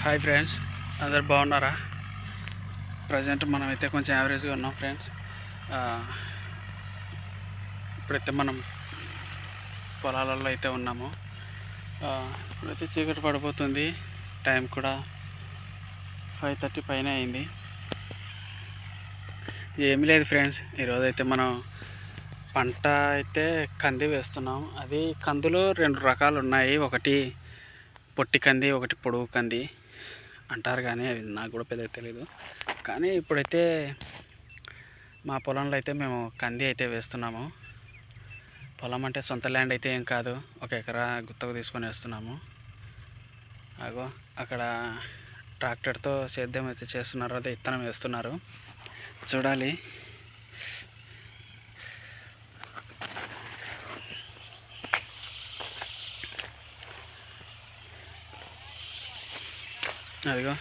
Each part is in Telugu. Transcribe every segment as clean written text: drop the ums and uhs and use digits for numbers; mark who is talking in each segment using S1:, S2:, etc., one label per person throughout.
S1: హాయ్ ఫ్రెండ్స్, అందరు బాగున్నారా? ప్రజెంట్ మనమైతే కొంచెం యావరేజ్గా ఉన్నాం ఫ్రెండ్స్. ఇప్పుడైతే మనం పొలాలలో అయితే ఉన్నాము. ఇప్పుడైతే చీకటి పడిపోతుంది. టైం కూడా 5:30 పైన అయింది. ఏమీ లేదు ఫ్రెండ్స్, ఈరోజైతే మనం పంట అయితే కంది వేస్తున్నాం. అది కందులో 2 రకాలు ఉన్నాయి. ఒకటి పొట్టి కంది, ఒకటి పొడుగు కంది అంటారు, కానీ అవి నాకు కూడా పెద్దగా తెలియదు. కానీ ఇప్పుడైతే మా పొలంలో అయితే మేము కంది అయితే వేస్తున్నాము. పొలం అంటే సొంత ల్యాండ్ అయితే ఏం కాదు, 1 ఎకరా గుత్తకు తీసుకొని వేస్తున్నాము. అగో అక్కడ ట్రాక్టర్తో సేద్యం అయితే చేస్తున్నారు, అదే విత్తనం వేస్తున్నారు. చూడాలి. అదిగో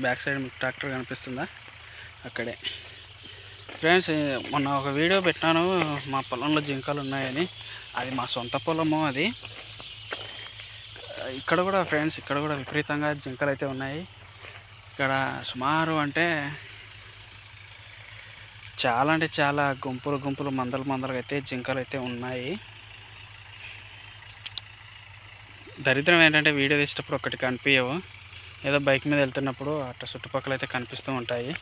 S1: బ్యాక్ సైడ్ మీకు ట్రాక్టర్ కనిపిస్తుందా? అక్కడే ఫ్రెండ్స్, మొన్న ఒక వీడియో పెట్టాను మా పొలంలో జింకలు ఉన్నాయని. అది మా సొంత పొలము. అది ఇక్కడ కూడా ఫ్రెండ్స్, ఇక్కడ కూడా విపరీతంగా జింకలు అయితే ఉన్నాయి. ఇక్కడ సుమారు అంటే చాలా గుంపులు మందలుగా అయితే జింకలు అయితే ఉన్నాయి. దరిద్రం ఏంటంటే వీడియో తీసేటప్పుడు ఒకటి కనిపించవు, ఏదో బైక్ మీద వెళ్తున్నప్పుడు అట్లా చుట్టుపక్కల అయితే కనిపిస్తూ ఉంటాయి.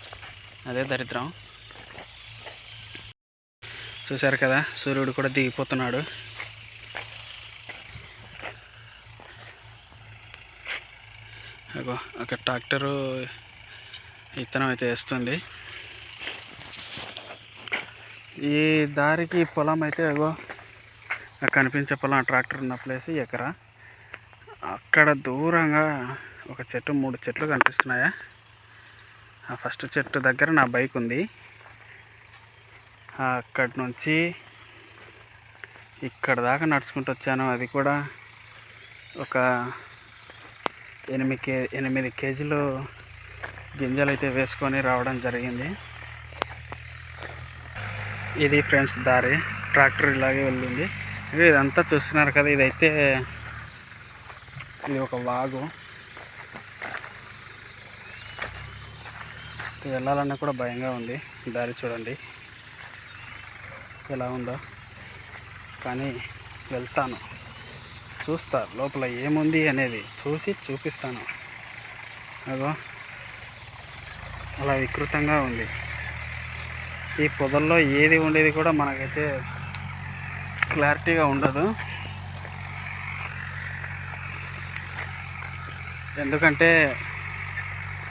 S1: అదే దరిద్రం. చూశారు కదా, సూర్యుడు కూడా దిగిపోతున్నాడు. అగో అక్కడ ట్రాక్టరు విత్తనం అయితే వేస్తుంది. ఈ దారికి పొలం అయితే అగో కనిపించే పొలం, ట్రాక్టర్ ఉన్న ప్లేస్ ఎకరా. అక్కడ దూరంగా ఒక చెట్టు, 3 చెట్లు కనిపిస్తున్నాయా. ఆ ఫస్ట్ చెట్టు దగ్గర నా బైక్ ఉంది. అక్కడి నుంచి ఇక్కడ దాకా నడుచుకుంటూ వచ్చాను. అది కూడా ఒక 8 కేజీలు గింజలు అయితే వేసుకొని రావడం జరిగింది. ఇది ఫ్రెండ్స్ దారి, ట్రాక్టర్ ఇలాగే వెళ్ళింది. ఇదంతా చూస్తున్నారు కదా, ఇది ఒక వాగు. వెళ్ళాలన్నా కూడా భయంగా ఉంది. దారి చూడండి ఎలా ఉందో, కానీ వెళ్తాను, చూస్తా లోపల ఏముంది అనేది చూసి చూపిస్తాను. అదో అలా వికృతంగా ఉంది. ఈ పొదల్లో ఏది ఉండేది కూడా మనకైతే క్లారిటీగా ఉండదు. ఎందుకంటే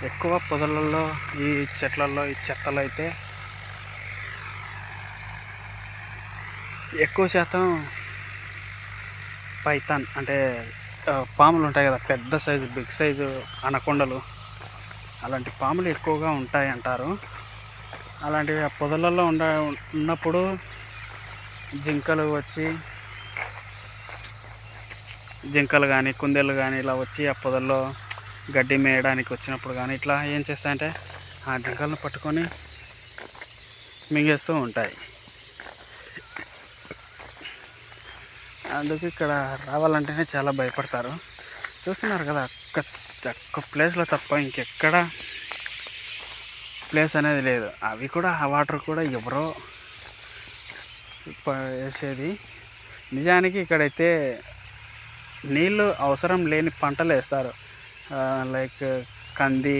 S1: ఎక్కువ పొదలలో, ఈ చెట్లలో, ఈ చెత్తలో అయితే ఎక్కువ శాతం పైథాన్ అంటే పాములు ఉంటాయి కదా, పెద్ద సైజు, బిగ్ సైజు అనకొండలు, అలాంటి పాములు ఎక్కువగా ఉంటాయి అంటారు. అలాంటివి ఆ పొదలలో ఉన్నప్పుడు జింకలు కానీ కుందేళ్ళు కానీ ఇలా వచ్చి ఆ పొదల్లో గడ్డి మేయడానికి వచ్చినప్పుడు కానీ ఇట్లా ఏం చేస్తాయంటే ఆ జింకలను పట్టుకొని మింగేస్తూ ఉంటాయి. అందుకు ఇక్కడ రావాలంటేనే చాలా భయపడతారు. చూస్తున్నారు కదా, ఒక్క ప్లేస్లో తప్ప ఇంకెక్కడ ప్లేస్ అనేది లేదు. అవి కూడా ఆ వాటర్ కూడా ఎవరో వేసేది. నిజానికి ఇక్కడైతే నీళ్ళు అవసరం లేని పంటలు వేస్తారు. లైక్ కంది,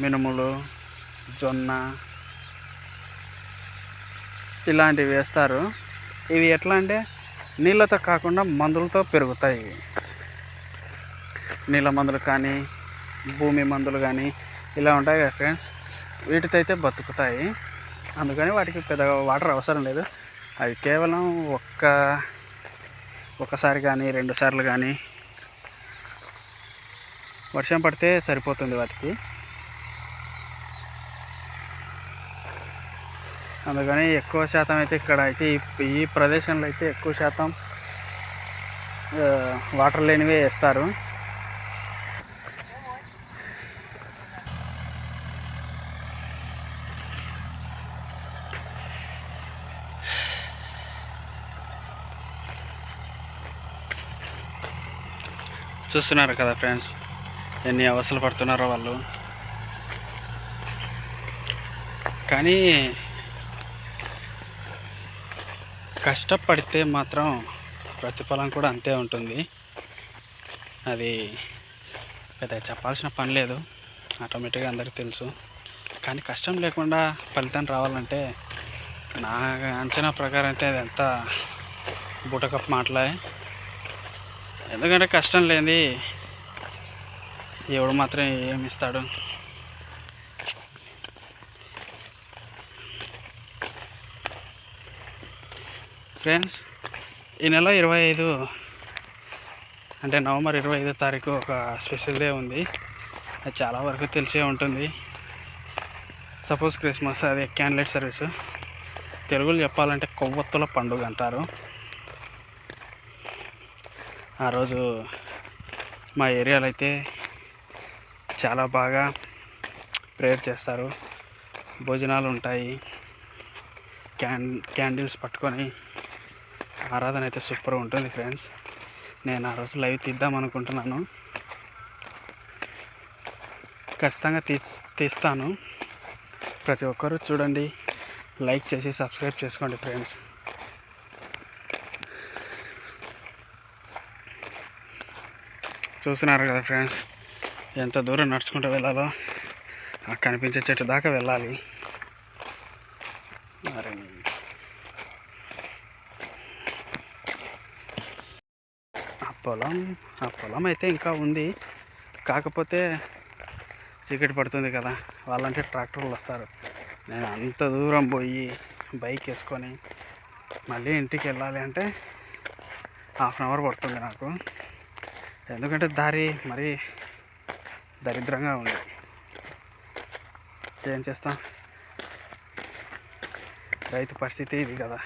S1: మినుములు, జొన్న ఇలాంటివి వేస్తారు. ఇవి ఎట్లా అంటే నీళ్ళతో కాకుండా మందులతో పెరుగుతాయి. నీళ్ళ మందులు కానీ, భూమి మందులు కానీ ఇలా ఉంటాయి కదా ఫ్రెండ్స్, వీటితో అయితే బతుకుతాయి. అందుకని వాటికి పెద్దగా వాటర్ అవసరం లేదు. అవి కేవలం ఒకసారి కానీ 2 సార్లు కానీ వర్షం పడితే సరిపోతుంది వాటికి. అందుకని ఎక్కువ శాతం అయితే ఇక్కడ అయితే ఈ ప్రదేశంలో అయితే ఎక్కువ శాతం వాటర్ లేనివే వేస్తారు. చూస్తున్నారు కదా ఫ్రెండ్స్, ఎన్ని అవస్థలు పడుతున్నారో వాళ్ళు. కానీ కష్టపడితే మాత్రం ప్రతిఫలం కూడా అంతే ఉంటుంది. అది పెద్ద చెప్పాల్సిన పని లేదు, ఆటోమేటిక్గా అందరికీ తెలుసు. కానీ కష్టం లేకుండా ఫలితం రావాలంటే నా అంచనా ప్రకారం అయితే అది ఎంత బుటకప్ మాటలే. ఎందుకంటే కష్టం లేనిది ఎవడు మాత్రం ఏమి ఇస్తాడు. ఫ్రెండ్స్, ఈ నెల 25 అంటే నవంబర్ 25వ తారీఖు ఒక స్పెషల్ డే ఉంది. అది చాలా వరకు తెలిసే ఉంటుంది. సపోజ్ క్రిస్మస్, అదే క్యాండిల్ సర్వీస్. తెలుగులో చెప్పాలంటే కొవ్వొత్తుల పండుగ అంటారు. ఆ రోజు మా ఏరియాలో అయితే చాలా బాగా ప్రేయర్ చేస్తారు, భోజనాలు ఉంటాయి, క్యాండిల్స్ పట్టుకొని ఆరాధన అయితే సూపర్ ఉంటుంది ఫ్రెండ్స్. నేను ఆ రోజు లైవ్ తీద్దాం అనుకుంటున్నాను. ఖచ్చితంగా తీస్తాను. ప్రతి ఒక్కరూ చూడండి, లైక్ చేసి సబ్స్క్రైబ్ చేసుకోండి ఫ్రెండ్స్. చూస్తున్నారు కదా ఫ్రెండ్స్, ఎంత దూరం నడుచుకుంటూ వెళ్ళాలో. ఆ కనిపించే చెట్టు దాకా వెళ్ళాలి. మరి ఆ పొలం అయితే ఇంకా ఉంది. కాకపోతే చీకటి పడుతుంది కదా, వాళ్ళంటే ట్రాక్టర్లు వస్తారు. నేను అంత దూరం పోయి బైక్ వేసుకొని మళ్ళీ ఇంటికి వెళ్ళాలి అంటే 1/2 అవర్ పడుతుంది నాకు. ఎందుకంటే దారి మరీ దరిద్రంగా ఉంది. ఏం చేస్తాం, రైతు పరిస్థితి ఇది కదా.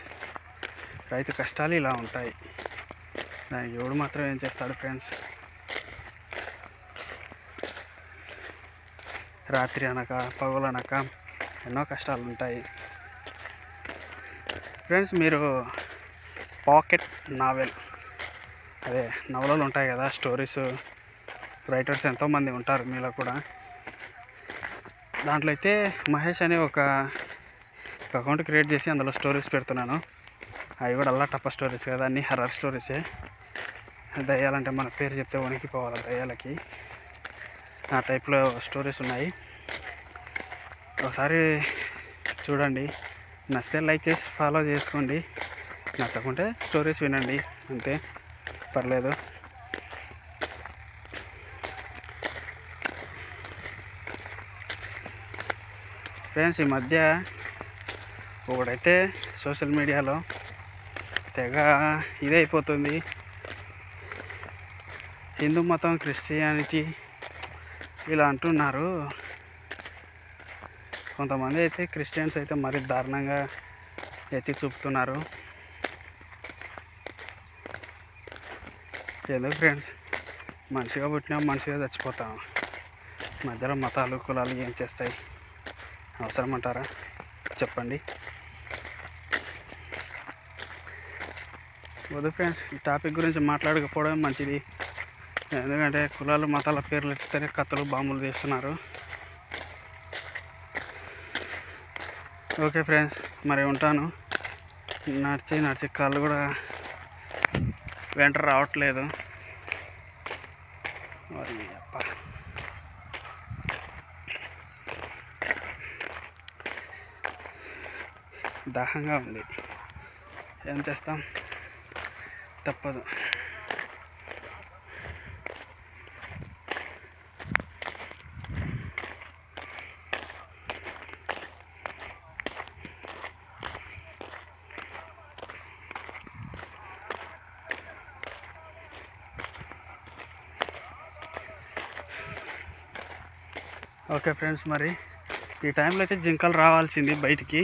S1: రైతు కష్టాలు ఇలా ఉంటాయి. దానికి ఎవడు మాత్రం ఏం చేస్తాడు ఫ్రెండ్స్. రాత్రి అనక పగలనక ఎన్నో కష్టాలు ఉంటాయి ఫ్రెండ్స్. మీరు పాకెట్ నావెల్, అదే నవలలు ఉంటాయి కదా, స్టోరీస్ రైటర్స్ ఎంతోమంది ఉంటారు మీలో కూడా. దాంట్లో అయితే మహేష్ అనే ఒక అకౌంట్ క్రియేట్ చేసి అందులో స్టోరీస్ పెడుతున్నాను. అవి కూడా అల్లా టప్ప స్టోరీస్ కదా, అన్నీ హర్రర్ స్టోరీసే. దయ్యాలంటే మన పేరు చెప్తే వణికిపోవాలి దయ్యాలకి. ఆ టైప్లో స్టోరీస్ ఉన్నాయి. ఒకసారి చూడండి, నచ్చితే లైక్ చేసి ఫాలో చేసుకోండి, నచ్చకుంటే స్టోరీస్ వినండి, అంతే, పర్లేదు. ఫ్రెండ్స్, ఈ మధ్య ఒకడైతే సోషల్ మీడియాలో తెగ ఇదైపోతుంది. హిందూ మతం, క్రిస్టియానిటీ ఇలా అంటున్నారు. కొంతమంది అయితే క్రిస్టియన్స్ అయితే మరీ దారుణంగా ఎత్తి చూపుతున్నారు. ఎందుకు ఫ్రెండ్స్, మనిషిగా పుట్టినాం, మనిషిగా చచ్చిపోతాం. మధ్యలో మతాలు కులాలు ఏం చేస్తాయి? అవసరం అంటారా? చెప్పండి. వద్దు ఫ్రెండ్స్, ఈ టాపిక్ గురించి మాట్లాడకపోవడం మంచిది. ఎందుకంటే కులాలు మతాల పేర్లు ఇస్తేనే కత్తులు బాంబులు తీస్తున్నారు. ఓకే ఫ్రెండ్స్, మరి ఉంటాను. నడిచి కాళ్ళు కూడా వెంట రావట్లేదు. దాహంగా ఉంది, ఏం చేస్తాం, తప్పదు. ఓకే ఫ్రెండ్స్, మరి ఈ టైంలో అయితే జింకలు రావాల్సింది బయటికి.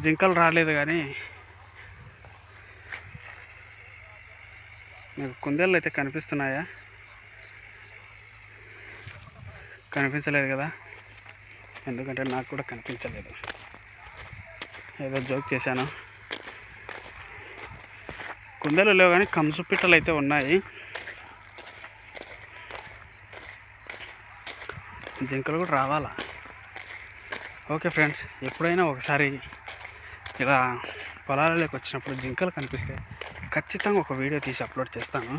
S1: జింకలు రాలేదు. కానీ మీకు కుందేళ్ళు అయితే కనిపిస్తున్నాయా? కనిపించలేదు కదా, ఎందుకంటే నాకు కూడా కనిపించలేదు. ఏదో జోక్ చేశాను. కుందేలు లేవు కానీ కంసు పిట్టలు అయితే ఉన్నాయి. జింకలు కూడా రావాలా. ఓకే ఫ్రెండ్స్, ఎప్పుడైనా ఒకసారి ఇలా పొలాలలోకి వచ్చినప్పుడు జింకలు కనిపిస్తే ఖచ్చితంగా ఒక వీడియో తీసి అప్లోడ్ చేస్తాను.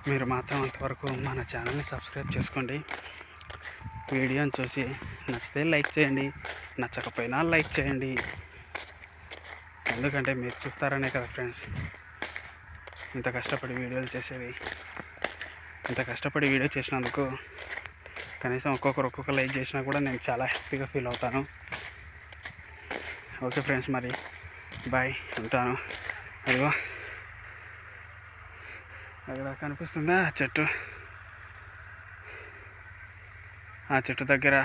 S1: మీరు మాత్రం అంతవరకు మన ఛానల్ని సబ్స్క్రైబ్ చేసుకోండి. వీడియోని చూసి నచ్చితే లైక్ చేయండి, నచ్చకపోయినా లైక్ చేయండి. ఎందుకంటే మీరు చూస్తారనే కదా ఫ్రెండ్స్ ఇంత కష్టపడి వీడియోలు చేసేది. ఇంత కష్టపడి వీడియో చేసినందుకు కనీసం ఒక్కొక్క లైక్ చేసినా కూడా నేను చాలా హ్యాపీగా ఫీల్ అవుతాను. ఓకే ఫ్రెండ్స్, మరి బాయ్, ఉంటాను. అదిగో అక్కడ కనిపిస్తుందా చెట్టు, ఆ చెట్టు దగ్గర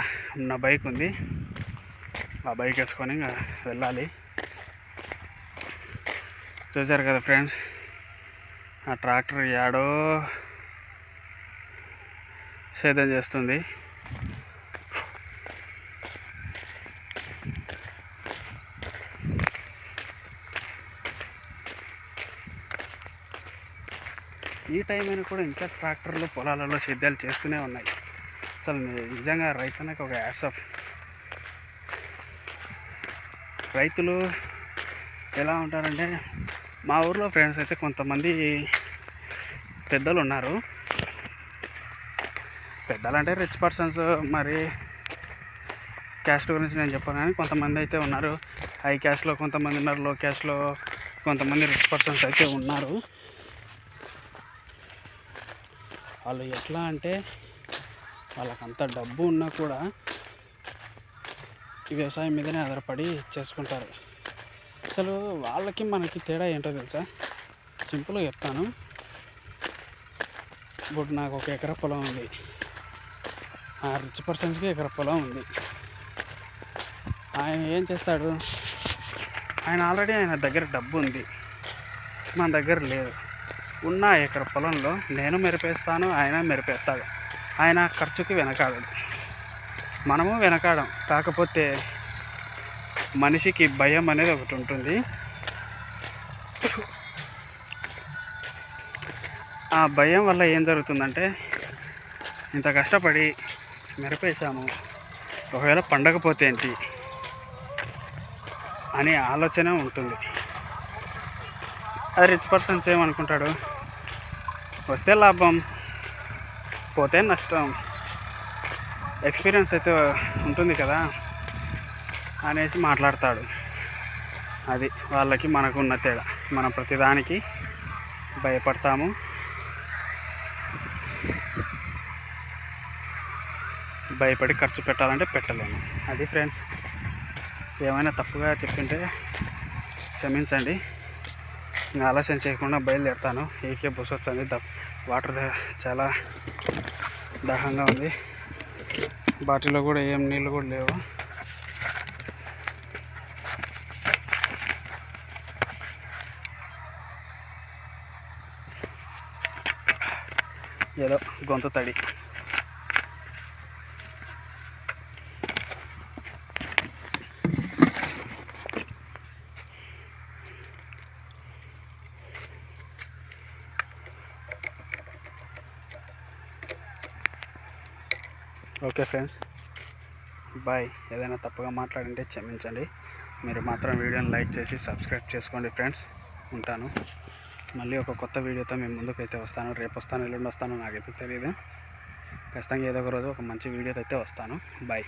S1: నా బైక్ ఉంది. ఆ బైక్ వేసుకొని ఇంకా వెళ్ళాలి. చూసారు కదా ఫ్రెండ్స్, ఆ ట్రాక్టర్ యాడో సేద్యం చేస్తుంది. ఈ టైం అయినా కూడా ఇంకా ట్రాక్టర్లు పొలాలలో సేద్యాలు చేస్తూనే ఉన్నాయి. అసలు నిజంగా రైతులకు ఒక హ్యాట్స్ ఆఫ్. రైతులు ఎలా ఉంటారంటే, మా ఊర్లో ఫ్రెండ్స్ అయితే కొంతమంది పెద్దలు ఉన్నారు. పెద్దలు అంటే రిచ్ పర్సన్స్, మరి క్యాస్ట్ గురించి నేను చెప్పాను. కానీ కొంతమంది అయితే ఉన్నారు హై క్యాస్ట్లో, కొంతమంది ఉన్నారు లో క్యాస్ట్లో, కొంతమంది రిచ్ పర్సన్స్ అయితే ఉన్నారు. వాళ్ళు ఎట్లా అంటే వాళ్ళకంత డబ్బు ఉన్నా కూడా ఈ వ్యవసాయం మీదనే ఆధారపడి చేసుకుంటారు. అసలు వాళ్ళకి మనకి తేడా ఏంటో తెలుసా? సింపుల్గా చెప్తాను. ఇప్పుడు నాకు 1 ఎకరా పొలం ఉంది, ఆ రిచ్ పర్సన్స్కి ఎకరా పొలం ఉంది. ఆయన ఏం చేస్తాడు? ఆయన దగ్గర డబ్బు ఉంది, మన దగ్గర లేదు. ఉన్న ఎకరా పొలంలో నేను మెరిపేస్తాను, ఆయన మెరిపేస్తాడు. ఆయన ఖర్చుకి వెనకాడడు, మనము వెనకాడం. కాకపోతే మనిషికి భయం అనేది ఒకటి ఉంటుంది. ఆ భయం వల్ల ఏం జరుగుతుందంటే, ఇంత కష్టపడి మెరిపేసాము, ఒకవేళ పండగపోతే ఏంటి అనే ఆలోచన ఉంటుంది. అది రిచ్ పర్సన్స్ ఏమనుకుంటాడు? వస్తే లాభం, పోతే నష్టం, ఎక్స్పీరియన్స్ అయితే ఉంటుంది కదా అనేసి మాట్లాడతాడు. అది వాళ్ళకి మనకు ఉన్న తేడా. మనం ప్రతిదానికి భయపడతాము. భయపడి ఖర్చు పెట్టాలంటే పెట్టలేము. అది ఫ్రెండ్స్, ఏమైనా తప్పుగా చెప్తుంటే క్షమించండి. ఇంకా ఆలస్యం చేయకుండా బయలుదేరుతాను. ఏకే బస్సు వచ్చింది, వాటర్ చాలా దాహంగా ఉంది. బాటిల్లో కూడా ఏం నీళ్ళు కూడా లేవు. ఏదో గొంతు తడి. Okay friends, bye. ఏదైనా తప్పుగా మాట్లాడింటే క్షమించండి. మీరు మాత్రం వీడియోని లైక్ చేసి సబ్స్క్రైబ్ చేసుకోండి ఫ్రెండ్స్. ఉంటాను. మళ్ళీ ఒక కొత్త వీడియోతో మేము ముందుకైతే వస్తాను. రేపు వస్తాను, ఎల్లుండి వస్తాను, నాకైతే తెలియదు. ఖచ్చితంగా ఏదో ఒక రోజు ఒక మంచి వీడియోతో అయితే వస్తాను. బాయ్.